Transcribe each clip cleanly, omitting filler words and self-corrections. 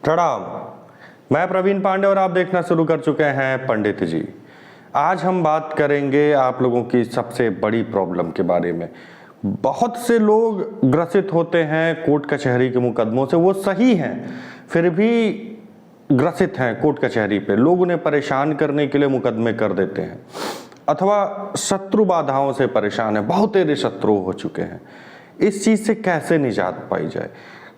प्रणाम। मैं प्रवीण पांडे और आप देखना शुरू कर चुके हैं पंडित जी। आज हम बात करेंगे आप लोगों की सबसे बड़ी प्रॉब्लम के बारे में। बहुत से लोग ग्रसित होते हैं कोर्ट कचहरी के मुकदमों से। वो सही हैं फिर भी ग्रसित हैं कोर्ट कचहरी पे। लोग उन्हें परेशान करने के लिए मुकदमे कर देते हैं अथवा शत्रु बाधाओं से परेशान है। बहुत तेरे शत्रु हो चुके हैं। इस चीज़ से कैसे निजात पाई जाए?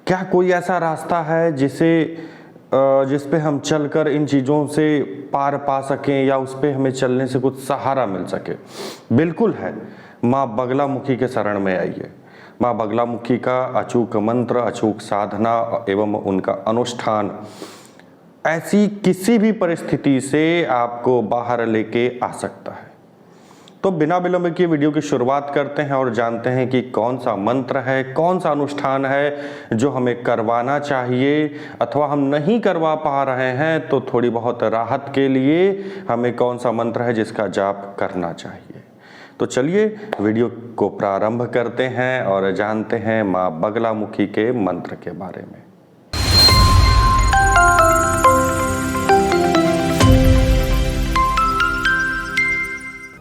क्या कोई ऐसा रास्ता है जिस पे हम चलकर इन चीज़ों से पार पा सकें या उस पे हमें चलने से कुछ सहारा मिल सके? बिल्कुल है। माँ बगलामुखी के शरण में आइए। माँ बगलामुखी का अचूक मंत्र, अचूक साधना एवं उनका अनुष्ठान ऐसी किसी भी परिस्थिति से आपको बाहर लेके आ सकता है। तो बिना विलंब की वीडियो की शुरुआत करते हैं और जानते हैं कि कौन सा मंत्र है, कौन सा अनुष्ठान है जो हमें करवाना चाहिए, अथवा हम नहीं करवा पा रहे हैं तो थोड़ी बहुत राहत के लिए हमें कौन सा मंत्र है जिसका जाप करना चाहिए। तो चलिए वीडियो को प्रारंभ करते हैं और जानते हैं माँ बगलामुखी के मंत्र के बारे में।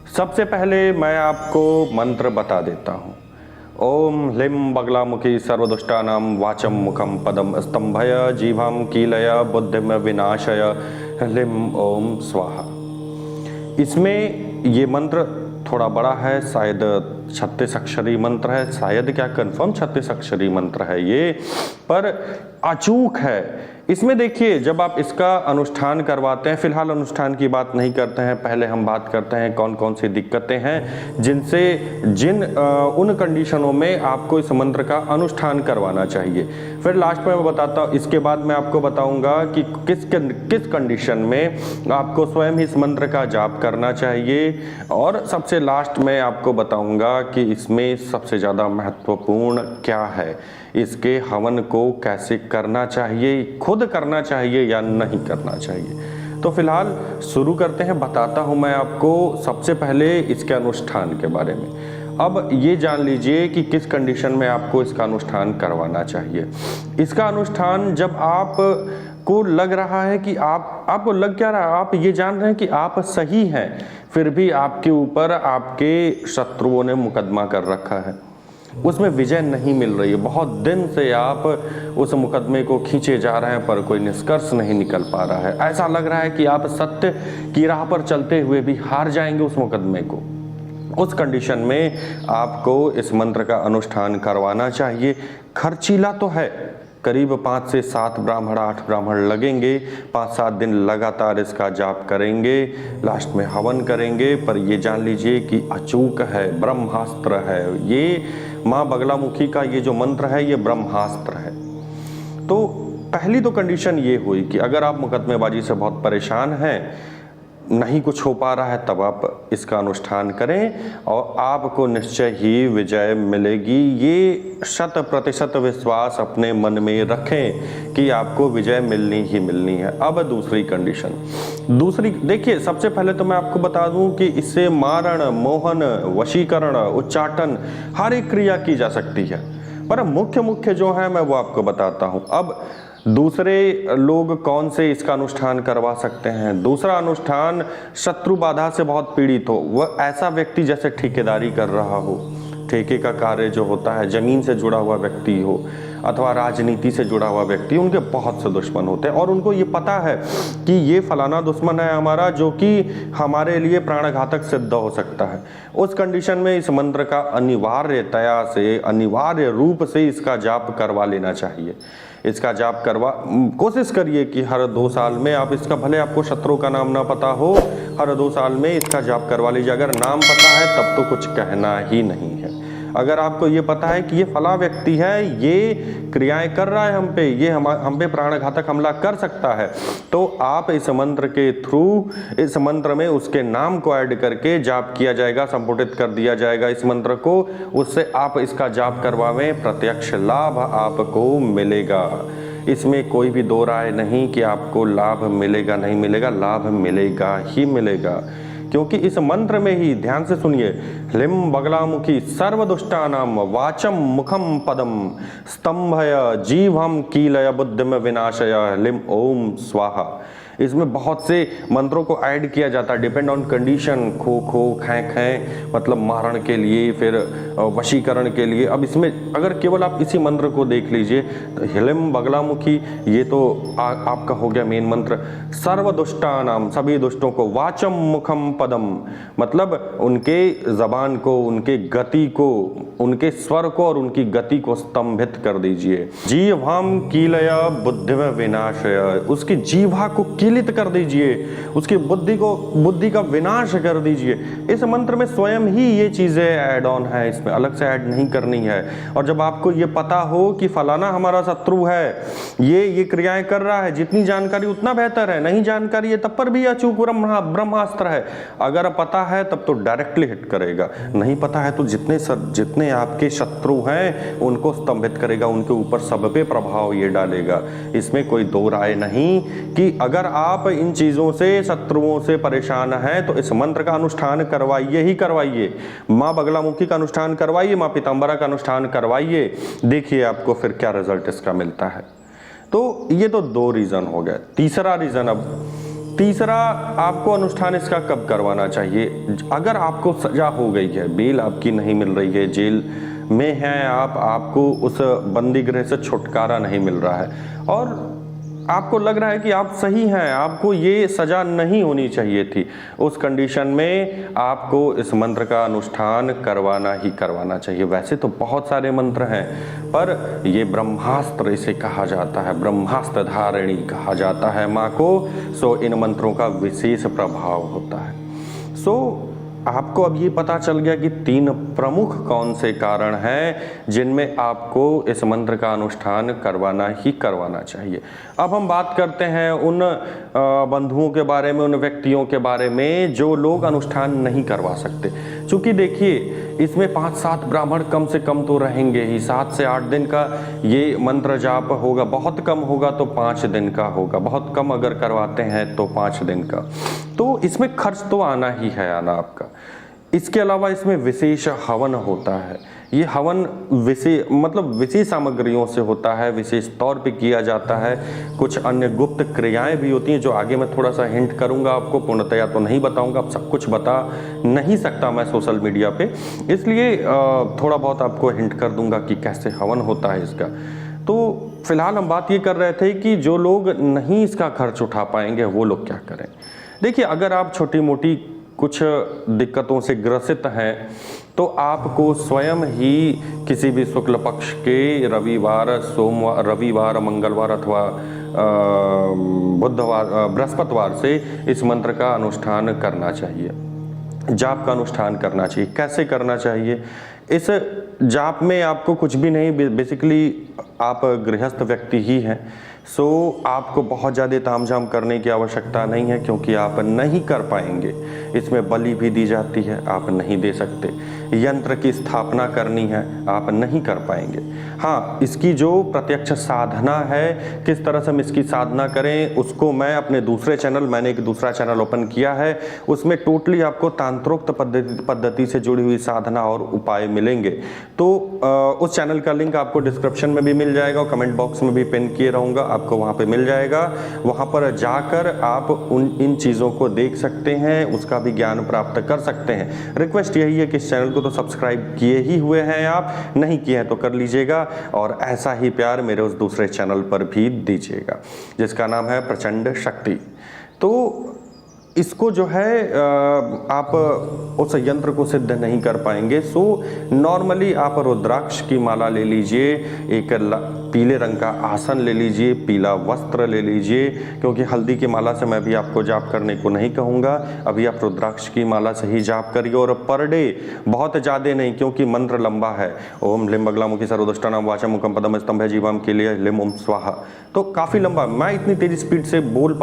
सबसे पहले मैं आपको मंत्र बता देता हूँ। ओम ह्लीं बगलामुखी सर्वदुष्टानां वाचम मुखम पदम स्तंभय जीवम कीलय बुद्धिम विनाशय ह्लीं ओम स्वाहा। इसमें ये मंत्र थोड़ा बड़ा है, शायद 36 अक्षरी मंत्र है, शायद क्या कंफर्म 36 अक्षरी मंत्र है ये, पर अचूक है। इसमें देखिए जब आप इसका अनुष्ठान करवाते हैं, फिलहाल अनुष्ठान की बात नहीं करते हैं, पहले हम बात करते हैं कौन कौन सी दिक्कतें हैं उन कंडीशनों में आपको इस मंत्र का अनुष्ठान करवाना चाहिए। फिर लास्ट में मैं बताता हूँ, इसके बाद मैं आपको बताऊंगा कि किस कंडीशन में आपको स्वयं इस मंत्र का जाप करना चाहिए, और सबसे लास्ट में आपको बताऊंगा कि इसमें सबसे ज़्यादा महत्वपूर्ण क्या है, इसके हवन को कैसे करना चाहिए, खुद करना चाहिए या नहीं करना चाहिए। तो फिलहाल शुरू करते हैं। बताता हूं मैं आपको सबसे पहले इसके अनुष्ठान के बारे में। अब ये जान लीजिए कि किस कंडीशन में आपको इसका अनुष्ठान करवाना चाहिए। इसका अनुष्ठान जब आप को लग रहा है कि आपको लग क्या रहा है, आप ये जान रहे हैं कि आप सही हैं, फिर भी आपके ऊपर आपके शत्रुओं ने मुकदमा कर रखा है, उसमें विजय नहीं मिल रही है, बहुत दिन से आप उस मुकदमे को खींचे जा रहे हैं पर कोई निष्कर्ष नहीं निकल पा रहा है, ऐसा लग रहा है कि आप सत्य की राह पर चलते हुए भी हार जाएंगे उस मुकदमे को। उस कंडीशन में आपको इस मंत्र का अनुष्ठान करवाना चाहिए। खर्चीला तो है, करीब 5 से 7 ब्राह्मण 8 ब्राह्मण लगेंगे, 5-7 दिन लगातार इसका जाप करेंगे, लास्ट में हवन करेंगे, पर ये जान लीजिए कि अचूक है, ब्रह्मास्त्र है। ये माँ बगलामुखी का ये जो मंत्र है ये ब्रह्मास्त्र है। तो पहली तो कंडीशन ये हुई कि अगर आप मुकदमेबाजी से बहुत परेशान हैं, नहीं कुछ हो पा रहा है, तब आप इसका अनुष्ठान करें और आपको निश्चय ही विजय मिलेगी। ये 100% विश्वास अपने मन में रखें कि आपको विजय मिलनी ही मिलनी है। अब दूसरी कंडीशन, देखिए सबसे पहले तो मैं आपको बता दूं कि इससे मारण, मोहन, वशीकरण, उच्चाटन हर एक क्रिया की जा सकती है, पर मुख्य जो है मैं वो आपको बताता हूँ। अब दूसरे लोग कौन से इसका अनुष्ठान करवा सकते हैं? दूसरा अनुष्ठान, शत्रु बाधा से बहुत पीड़ित हो, वह ऐसा व्यक्ति जैसे ठेकेदारी कर रहा हो, ठेके का कार्य जो होता है, जमीन से जुड़ा हुआ व्यक्ति हो अथवा राजनीति से जुड़ा हुआ व्यक्ति, उनके बहुत से दुश्मन होते हैं और उनको ये पता है कि ये फलाना दुश्मन है हमारा जो कि हमारे लिए प्राणघातक सिद्ध हो सकता है। उस कंडीशन में इस मंत्र का अनिवार्यतया से, अनिवार्य रूप से इसका जाप करवा लेना चाहिए। इसका जाप कोशिश करिए कि हर 2 साल में आप इसका, भले आपको शत्रु का नाम ना पता हो, हर 2 साल में इसका जाप करवा लीजिए। अगर नाम पता है तब तो कुछ कहना ही नहीं है। अगर आपको ये पता है कि ये फला व्यक्ति है, ये क्रियाएं कर रहा है हम पे, ये हम पे प्राणघातक हमला कर सकता है, तो आप इस मंत्र के थ्रू, इस मंत्र में उसके नाम को ऐड करके जाप किया जाएगा, संपुटित कर दिया जाएगा इस मंत्र को। उससे आप इसका जाप करवावें, प्रत्यक्ष लाभ आपको मिलेगा। इसमें कोई भी दो राय नहीं कि आपको लाभ मिलेगा नहीं मिलेगा, लाभ मिलेगा ही मिलेगा। क्योंकि इस मंत्र में ही ध्यान से सुनिए, ह्लीं बगलामुखी सर्वदुष्टानां वाचम मुखम पदम स्तंभय जीवम कीलय बुद्धिम विनाशय ह्लीं ओम स्वाहा। इसमें बहुत से मंत्रों को ऐड किया जाता है, depend on condition, kho kho खै खै मतलब मारण के लिए, फिर वशीकरण के लिए। अब इसमें अगर केवल आप इसी मंत्र को देख लीजिए तो ह्लीं बगलामुखी ये तो आपका हो गया मेन मंत्र। सर्वदुष्टानाम सभी दुष्टों को, वाचम मुखम पदम मतलब उनके जबान को, उनके गति को, उनके स्वर को और उनकी गति को स्तंभित कर दीजिए। जीवाम कीलया बुद्धिम विनाशय उसकी जीवा को कीलित कर दीजिए, उसकी बुद्धि का विनाश कर दीजिए। इस मंत्र में स्वयं ही ये चीजें ऐड ऑन है, इसमें अलग से ऐड नहीं करनी है। और जब आपको ये पता हो कि फलाना हमारा शत्रु है, ये क्रियाएं कर रहा है, जितनी जानकारी उतना बेहतर है, नहीं जानकारी है तब पर भी अचूक ब्रह्मास्त्र है। अगर पता है तब तो डायरेक्टली हिट करेगा, नहीं पता है तो जितने आपके शत्रु हैं उनको स्तंभित करेगा, उनके ऊपर सब पे प्रभाव ये डालेगा। इसमें कोई दो राय नहीं कि अगर आप इन चीजों से, शत्रुओं से परेशान हैं तो इस मंत्र का अनुष्ठान करवाइए ही करवाइए। माँ बगलामुखी का अनुष्ठान करवाइए, माँ पीताम्बरा का अनुष्ठान करवाइए, देखिए आपको फिर क्या रिजल्ट इसका मिलता है। तो ये तो दो रीजन हो गए। तीसरा रीजन, अब तीसरा आपको अनुष्ठान इसका कब करवाना चाहिए? अगर आपको सजा हो गई है, बेल आपकी नहीं मिल रही है, जेल में हैं आपको उस बंदी गृह से छुटकारा नहीं मिल रहा है और आपको लग रहा है कि आप सही हैं, आपको ये सजा नहीं होनी चाहिए थी, उस कंडीशन में आपको इस मंत्र का अनुष्ठान करवाना ही करवाना चाहिए। वैसे तो बहुत सारे मंत्र हैं पर ये ब्रह्मास्त्र इसे कहा जाता है, ब्रह्मास्त्र धारिणी कहा जाता है माँ को। सो इन मंत्रों का विशेष प्रभाव होता है। सो आपको अब ये पता चल गया कि 3 प्रमुख कौन से कारण हैं जिनमें आपको इस मंत्र का अनुष्ठान करवाना ही करवाना चाहिए। अब हम बात करते हैं उन बंधुओं के बारे में, उन व्यक्तियों के बारे में जो लोग अनुष्ठान नहीं करवा सकते। चूंकि देखिए इसमें 5-7 ब्राह्मण कम से कम तो रहेंगे ही, 7 से 8 दिन का ये मंत्र जाप होगा, बहुत कम होगा तो 5 दिन का होगा, बहुत कम अगर करवाते हैं तो 5 दिन का। तो इसमें खर्च तो आना ही है, आना आपका। इसके अलावा इसमें विशेष हवन होता है। ये हवन विशेष सामग्रियों से होता है, विशेष तौर पे किया जाता है। कुछ अन्य गुप्त क्रियाएं भी होती हैं जो आगे मैं थोड़ा सा हिंट करूंगा आपको, पूर्णतया तो नहीं बताऊंगा, अब सब कुछ बता नहीं सकता मैं सोशल मीडिया पे, इसलिए थोड़ा बहुत आपको हिंट कर दूंगा कि कैसे हवन होता है इसका। तो फिलहाल हम बात ये कर रहे थे कि जो लोग नहीं इसका खर्च उठा पाएंगे वो लोग क्या करें। देखिए अगर आप छोटी मोटी कुछ दिक्कतों से ग्रसित हैं तो आपको स्वयं ही किसी भी शुक्ल पक्ष के रविवार, मंगलवार अथवा बुधवार, बृहस्पतिवार से इस मंत्र का अनुष्ठान करना चाहिए, जाप का अनुष्ठान करना चाहिए। कैसे करना चाहिए? इस जाप में आपको कुछ भी नहीं, बेसिकली आप गृहस्थ व्यक्ति ही हैं, सो आपको बहुत ज़्यादा तामझाम करने की आवश्यकता नहीं है क्योंकि आप नहीं कर पाएंगे। इसमें बलि भी दी जाती है, आप नहीं दे सकते। यंत्र की स्थापना करनी है, आप नहीं कर पाएंगे। हाँ, इसकी जो प्रत्यक्ष साधना है, किस तरह से हम इसकी साधना करें उसको मैं अपने दूसरे चैनल, मैंने एक दूसरा चैनल ओपन किया है, उसमें टोटली आपको तांत्रोक्त पद्धति से जुड़ी हुई साधना और उपाय मिलेंगे। तो उस चैनल का लिंक आपको डिस्क्रिप्शन में भी मिल जाएगा और कमेंट बॉक्स में भी पिन किए रहूँगा, आपको वहाँ पे मिल जाएगा। वहाँ पर जाकर आप इन चीज़ों को देख सकते हैं, उसका भी ज्ञान प्राप्त कर सकते हैं। रिक्वेस्ट यही है कि इस चैनल को तो सब्सक्राइब किए ही हुए हैं, आप नहीं किए हैं तो कर लीजिएगा और ऐसा ही प्यार मेरे उस दूसरे चैनल पर भी दीजिएगा जिसका नाम है प्रचंड शक्ति। तो इसको जो है आप उस यंत्र को सिद्ध नहीं कर पाएंगे, सो नॉर्मली आप रुद्राक्ष की माला ले लीजिए, एक पीले रंग का आसन ले लीजिए, पीला वस्त्र ले लीजिए, क्योंकि हल्दी की माला से मैं भी आपको जाप करने को नहीं कहूँगा। अभी आप रुद्राक्ष की माला से ही जाप करिए और पर डे बहुत ज़्यादा नहीं, क्योंकि मंत्र लंबा है। ओम ह्लीं बगलामुखी सर्वदुष्टानां वाचम मुखम पदम स्तंभय जीवाम कीलय ह्लीं ओम स्वाहा, तो काफ़ी लंबा, मैं इतनी तेज़ी स्पीड से बोल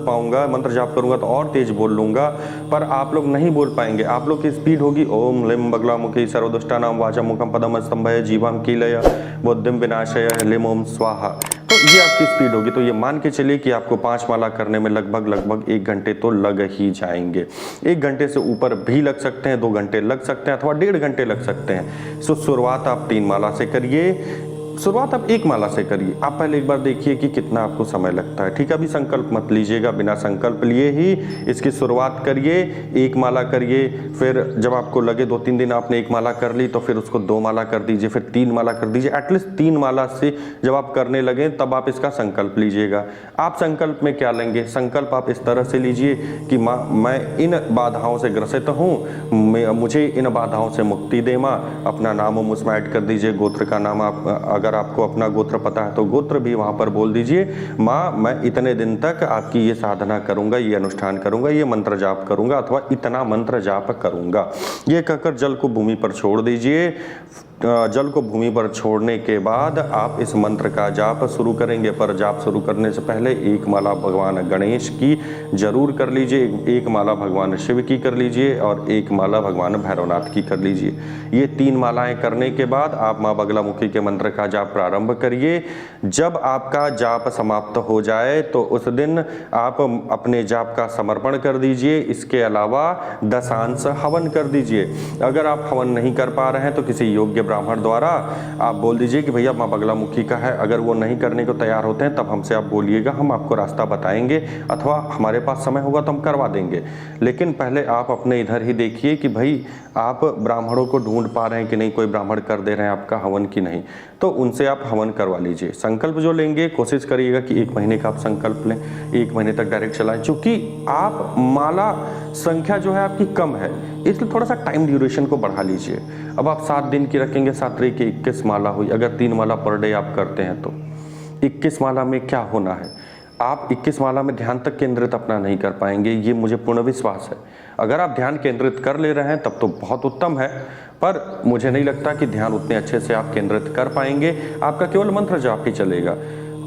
पाऊँगा, मंत्र जाप करूँगा तो और तेज बोल लूँगा, पर आप लोग नहीं बोल पाएंगे। आप लोग की स्पीड होगी ओम ह्लीं बगलामुखी सर्वदुष्टानां वाचम मुखम पदम स्तंभय जीवाम कीलय बुद्धिम विनाशय ह्लीं ओम स्वाहा। तो ये आपकी स्पीड होगी। तो ये मान के चलिए कि आपको 5 माला करने में लगभग 1 घंटे तो लग ही जाएंगे। 1 घंटे से ऊपर भी लग सकते हैं, 2 घंटे लग सकते हैं, अथवा 1.5 घंटे लग सकते हैं। सो शुरुआत आप 3 माला से करिए, शुरुआत आप 1 माला से करिए। आप पहले एक बार देखिए कि कितना आपको समय लगता है। ठीक है, अभी संकल्प मत लीजिएगा, बिना संकल्प लिए ही इसकी शुरुआत करिए। 1 माला करिए, फिर जब आपको लगे 2-3 दिन आपने 1 माला कर ली तो फिर उसको 2 माला कर दीजिए, फिर 3 माला कर दीजिए। एटलीस्ट 3 माला से जब आप करने लगे तब आप इसका संकल्प लीजिएगा। आप संकल्प में क्या लेंगे? संकल्प आप इस तरह से लीजिए कि माँ, मैं इन बाधाओं से ग्रसित हूँ, मुझे इन बाधाओं से मुक्ति दे माँ। अपना नाम उसमें ऐड कर दीजिए, गोत्र का नाम। आप अगर आपको अपना गोत्र पता है तो गोत्र भी वहाँ पर बोल दीजिए। माँ, मैं इतने दिन तक आपकी ये साधना करूँगा, ये अनुष्ठान करूँगा, ये मंत्र जाप करूँगा, अथवा इतना मंत्र जाप करूँगा। ये कहकर जल को भूमि पर छोड़ दीजिए। जल को भूमि पर छोड़ने के बाद आप इस मंत्र का जाप शुरू करेंगे। पर जाप शुरू करने से पहले 1 माला भगवान गणेश की जरूर कर लीजिए, 1 माला भगवान शिव की कर लीजिए और 1 माला भगवान भैरवनाथ की कर लीजिए। ये 3 मालाएं करने के बाद आप माँ बगलामुखी के मंत्र का जाप प्रारंभ करिए। जब आपका जाप समाप्त हो जाए तो उस दिन आप अपने जाप का समर्पण कर दीजिए। इसके अलावा दशांश हवन कर दीजिए। अगर आप हवन नहीं कर पा रहे हैं तो किसी योग्य ब्राह्मण द्वारा आप बोल दीजिए कि भैया माँ बगलामुखी का है। अगर वो नहीं करने को तैयार होते हैं तब हमसे आप बोलिएगा, हम आपको रास्ता बताएंगे, अथवा हमारे पास समय होगा तो हम करवा देंगे। लेकिन पहले आप अपने इधर ही देखिए कि भाई आप ब्राह्मणों को ढूंढ पा रहे हैं कि नहीं, कोई ब्राह्मण कर दे रहे हैं आपका हवन की नहीं, तो उनसे आप हवन करवा लीजिए। संकल्प जो लेंगे कोशिश करिएगा कि 1 महीने का आप संकल्प लें, 1 महीने तक डायरेक्ट चलाएं। चूँकि आप माला संख्या जो है आपकी कम है, इसलिए थोड़ा सा टाइम ड्यूरेशन को बढ़ा लीजिए। अब आप 7 दिन की रखेंगे, 7 तरीके की 21 माला हुई। अगर 3 माला पर डे आप करते हैं तो 21 माला में क्या होना है, आप 21 माला में ध्यान तक केंद्रित अपना नहीं कर पाएंगे, ये मुझे पूर्ण विश्वास है। अगर आप ध्यान केंद्रित कर ले रहे हैं तब तो बहुत उत्तम है, पर मुझे नहीं लगता कि ध्यान उतने अच्छे से आप केंद्रित कर पाएंगे। आपका केवल मंत्र जाप ही चलेगा।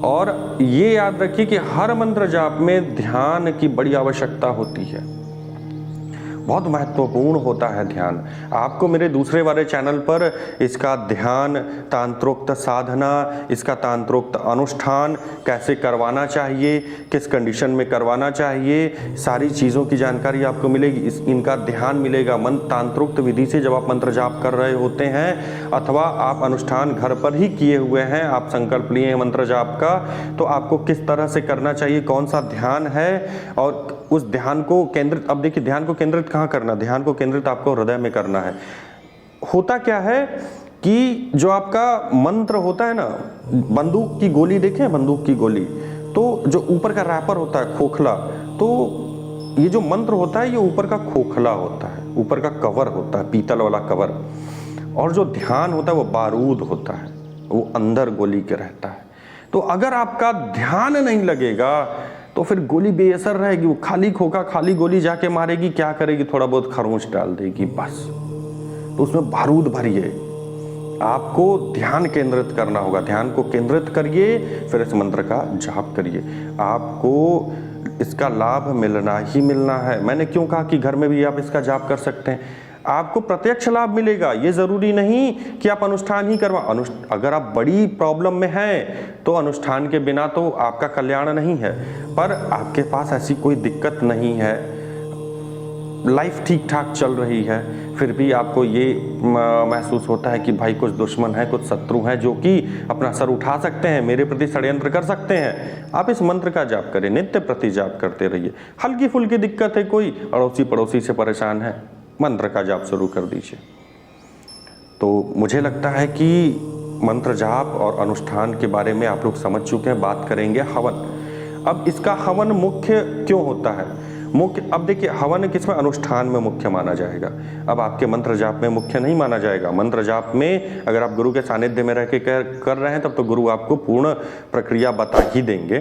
और ये याद रखिए कि हर मंत्र जाप में ध्यान की बड़ी आवश्यकता होती है, बहुत महत्वपूर्ण होता है ध्यान। आपको मेरे दूसरे वाले चैनल पर इसका ध्यान, तांत्रोक्त साधना, इसका तांत्रोक्त अनुष्ठान कैसे करवाना चाहिए, किस कंडीशन में करवाना चाहिए, सारी चीज़ों की जानकारी आपको मिलेगी। इनका ध्यान मिलेगा मंत्र तांत्रोक्त विधि से। जब आप मंत्र जाप कर रहे होते हैं अथवा आप अनुष्ठान घर पर ही किए हुए हैं, आप संकल्प लिए हैं मंत्र जाप का, तो आपको किस तरह से करना चाहिए, कौन सा ध्यान है, और उस ध्यान को केंद्रित, अब देखिए ध्यान को केंद्रित कहाँ करना, ध्यान को केंद्रित आपको हृदय में करना है। होता क्या है कि जो आपका मंत्र होता है ना, बंदूक की गोली देखें, बंदूक की गोली, तो जो ऊपर का रैपर होता है खोखला, तो ये जो मंत्र होता है ये ऊपर का खोखला होता है, ऊपर का कवर होता है, पीतल वाला कवर, और जो ध्यान होता है वो बारूद होता है, वो अंदर गोली के रहता है। तो अगर आपका ध्यान नहीं लगेगा तो फिर गोली बेअसर रहेगी, वो खाली खोखा खाली गोली जाके मारेगी, क्या करेगी, थोड़ा बहुत खरोंच डाल देगी बस। तो उसमें बारूद भरिए। आपको ध्यान केंद्रित करना होगा, ध्यान को केंद्रित करिए, फिर इस मंत्र का जाप करिए। आपको इसका लाभ मिलना ही मिलना है। मैंने क्यों कहा कि घर में भी आप इसका जाप कर सकते हैं, आपको प्रत्यक्ष लाभ मिलेगा। ये जरूरी नहीं कि आप अनुष्ठान ही करवा, अगर आप बड़ी प्रॉब्लम में हैं तो अनुष्ठान के बिना तो आपका कल्याण नहीं है, पर आपके पास ऐसी कोई दिक्कत नहीं है, लाइफ ठीक ठाक चल रही है, फिर भी आपको ये महसूस होता है कि भाई कुछ दुश्मन है, कुछ शत्रु हैं जो कि अपना सर उठा सकते हैं, मेरे प्रति षड्यंत्र कर सकते हैं, आप इस मंत्र का जाप करें, नित्य प्रति जाप करते रहिए। हल्की फुल्की दिक्कत है, कोई अड़ोसी पड़ोसी से परेशान है, मंत्र का जाप शुरू कर दीजिए। तो मुझे लगता है कि मंत्र जाप और अनुष्ठान के बारे में आप लोग समझ चुके हैं। बात करेंगे हवन। अब इसका हवन मुख्य क्यों होता है? मुख्य, अब देखिए हवन किसमें, अनुष्ठान में मुख्य माना जाएगा। अब आपके मंत्र जाप में मुख्य नहीं माना जाएगा। मंत्र जाप में अगर आप गुरु के सानिध्य में रह के कर रहे हैं तब तो गुरु आपको पूर्ण प्रक्रिया बता ही देंगे,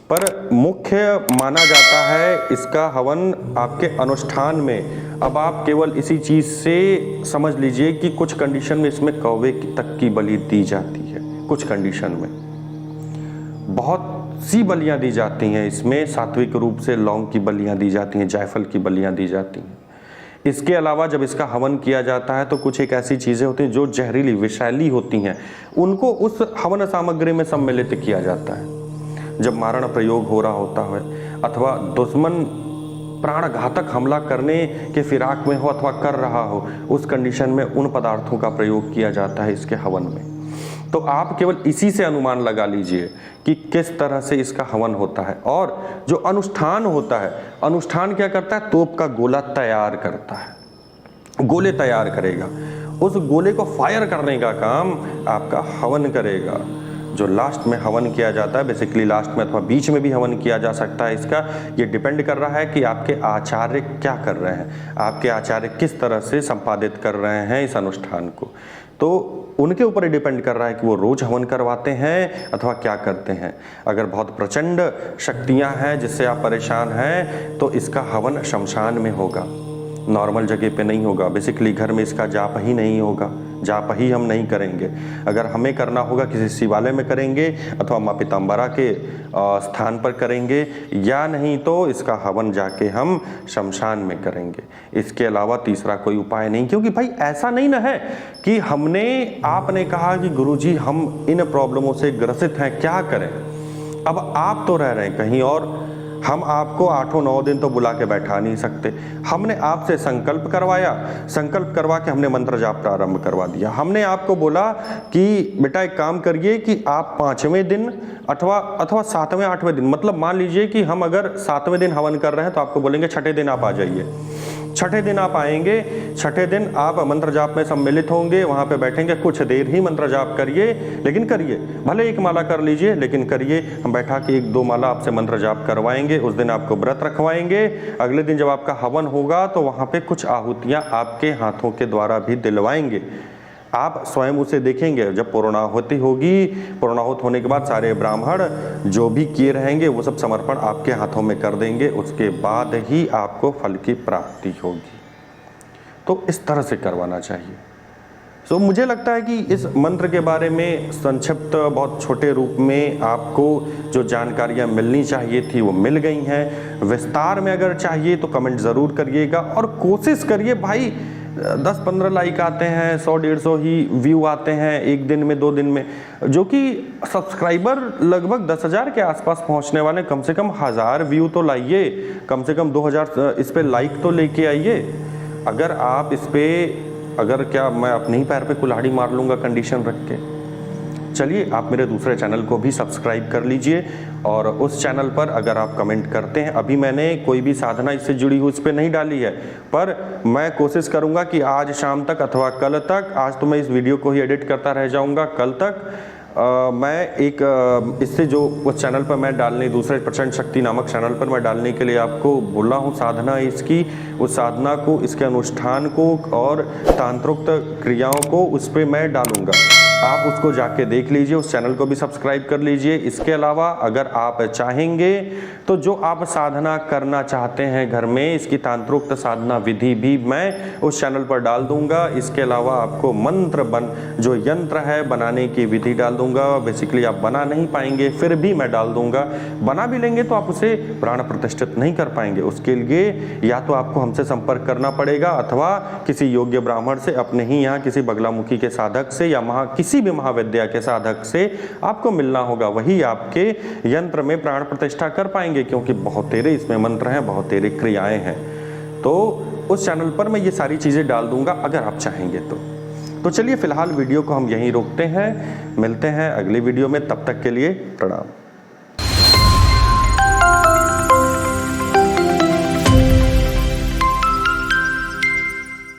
पर मुख्य माना जाता है इसका हवन आपके अनुष्ठान में। अब आप केवल इसी चीज़ से समझ लीजिए कि कुछ कंडीशन में इसमें कौवे तक की बलि दी जाती है, कुछ कंडीशन में बहुत सी बलियां दी जाती हैं। इसमें सात्विक रूप से लौंग की बलियां दी जाती हैं, जायफल की बलियां दी जाती हैं। इसके अलावा जब इसका हवन किया जाता है तो कुछ एक ऐसी चीज़ें होती हैं जो जहरीली विषैली होती हैं, उनको उस हवन सामग्री में सम्मिलित किया जाता है। जब मारण प्रयोग हो रहा होता है अथवा दुश्मन प्राण घातक हमला करने के फिराक में हो अथवा कर रहा हो, उस कंडीशन में उन पदार्थों का प्रयोग किया जाता है इसके हवन में। तो आप केवल इसी से अनुमान लगा लीजिए कि किस तरह से इसका हवन होता है। और जो अनुष्ठान होता है, अनुष्ठान क्या करता है, तोप का गोला तैयार करता है, गोले तैयार करेगा, उस गोले को फायर करने का काम आपका हवन करेगा। जो लास्ट में हवन किया जाता है, बेसिकली लास्ट में अथवा बीच में भी हवन किया जा सकता है इसका, ये डिपेंड कर रहा है कि आपके आचार्य क्या कर रहे हैं, आपके आचार्य किस तरह से संपादित कर रहे हैं इस अनुष्ठान को। तो उनके ऊपर ही डिपेंड कर रहा है कि वो रोज हवन करवाते हैं अथवा क्या करते हैं। अगर बहुत प्रचंड शक्तियां हैं जिससे आप परेशान हैं तो इसका हवन शमशान में होगा, नॉर्मल जगह पे नहीं होगा। बेसिकली घर में इसका जाप ही नहीं होगा, जाप ही हम नहीं करेंगे। अगर हमें करना होगा किसी शिवालय में करेंगे अथवा माँ पीताम्बरा के स्थान पर करेंगे, या नहीं तो इसका हवन जाके हम शमशान में करेंगे। इसके अलावा तीसरा कोई उपाय नहीं, क्योंकि भाई ऐसा नहीं ना है कि आपने कहा कि गुरुजी हम इन प्रॉब्लमों से ग्रसित हैं, क्या करें। अब आप तो रह रहे हैं कहीं और, हम आपको 8-9 दिन तो बुला के बैठा नहीं सकते। हमने आपसे संकल्प करवाया, संकल्प करवा के हमने मंत्र जाप प्रारंभ करवा दिया। हमने आपको बोला कि बेटा एक काम करिए कि आप 5वें दिन अथवा 7वें 8वें दिन, मतलब मान लीजिए कि हम अगर 7वें दिन हवन कर रहे हैं तो आपको बोलेंगे 6ठे दिन आप आ जाइए। 6ठे दिन आप आएंगे, 6ठे दिन आप मंत्र जाप में सम्मिलित होंगे, वहाँ पे बैठेंगे, कुछ देर ही मंत्र जाप करिए, लेकिन करिए, भले एक माला कर लीजिए लेकिन करिए। हम बैठा के 1-2 माला आपसे मंत्र जाप करवाएंगे, उस दिन आपको व्रत रखवाएंगे। अगले दिन जब आपका हवन होगा तो वहाँ पे कुछ आहुतियाँ आपके हाथों के द्वारा भी दिलवाएंगे। आप स्वयं उसे देखेंगे। जब पूर्णाहुति होगी, पूर्णाहुत होने के बाद सारे ब्राह्मण जो भी किए रहेंगे वो सब समर्पण आपके हाथों में कर देंगे, उसके बाद ही आपको फल की प्राप्ति होगी। तो इस तरह से करवाना चाहिए। तो मुझे लगता है कि इस मंत्र के बारे में संक्षिप्त बहुत छोटे रूप में आपको जो जानकारियाँ मिलनी चाहिए थी वो मिल गई हैं। विस्तार में अगर चाहिए तो कमेंट ज़रूर करिएगा और कोशिश करिए भाई, 10-15 लाइक आते हैं, 100-150 ही व्यू आते हैं एक दिन में 2 दिन में, जो कि सब्सक्राइबर लगभग 10,000 के आसपास पहुंचने वाले। कम से कम 1000 व्यू तो लाइए, कम से कम 2000 इस पे लाइक तो लेके आइए। अगर आप इस पे, अगर क्या मैं अपने ही पैर पे कुल्हाड़ी मार लूँगा कंडीशन रख के। चलिए आप मेरे दूसरे चैनल को भी सब्सक्राइब कर लीजिए और उस चैनल पर अगर आप कमेंट करते हैं, अभी मैंने कोई भी साधना इससे जुड़ी हुई उस पर नहीं डाली है, पर मैं कोशिश करूंगा कि आज शाम तक अथवा कल तक, आज तो मैं इस वीडियो को ही एडिट करता रह जाऊंगा, कल तक मैं एक इससे जो उस चैनल पर मैं डालने, दूसरे प्रचंड शक्ति नामक चैनल पर मैं डालने के लिए आपको बोला हूँ साधना इसकी, उस साधना को, इसके अनुष्ठान को और तांत्रोक्त क्रियाओं को उस पर मैं डालूंगा। आप उसको जाके देख लीजिए, उस चैनल को भी सब्सक्राइब कर लीजिए। इसके अलावा अगर आप चाहेंगे तो जो आप साधना करना चाहते हैं घर में, इसकी तांत्रोक्त साधना विधि भी मैं उस चैनल पर डाल दूंगा। इसके अलावा आपको मंत्र जो यंत्र है बनाने की विधि डाल दूंगा। बेसिकली आप बना नहीं पाएंगे फिर भी मैं डाल दूंगा, बना भी लेंगे तो आप उसे प्राण प्रतिष्ठित नहीं कर पाएंगे। उसके लिए या तो आपको हमसे संपर्क करना पड़ेगा अथवा किसी योग्य ब्राह्मण से, अपने ही यहाँ किसी बगलामुखी के साधक से या किसी भी महाविद्या के साधक से आपको मिलना होगा, वही आपके यंत्र में प्राण प्रतिष्ठा कर पाएंगे, क्योंकि बहुत तेरे इसमें मंत्र हैं, बहुत तेरे क्रियाएं हैं। तो उस चैनल पर मैं ये सारी चीजें डाल दूंगा अगर आप चाहेंगे तो चलिए फिलहाल वीडियो को हम यहीं रोकते हैं, मिलते हैं अगली वीडियो में, तब तक के लिए प्रणाम।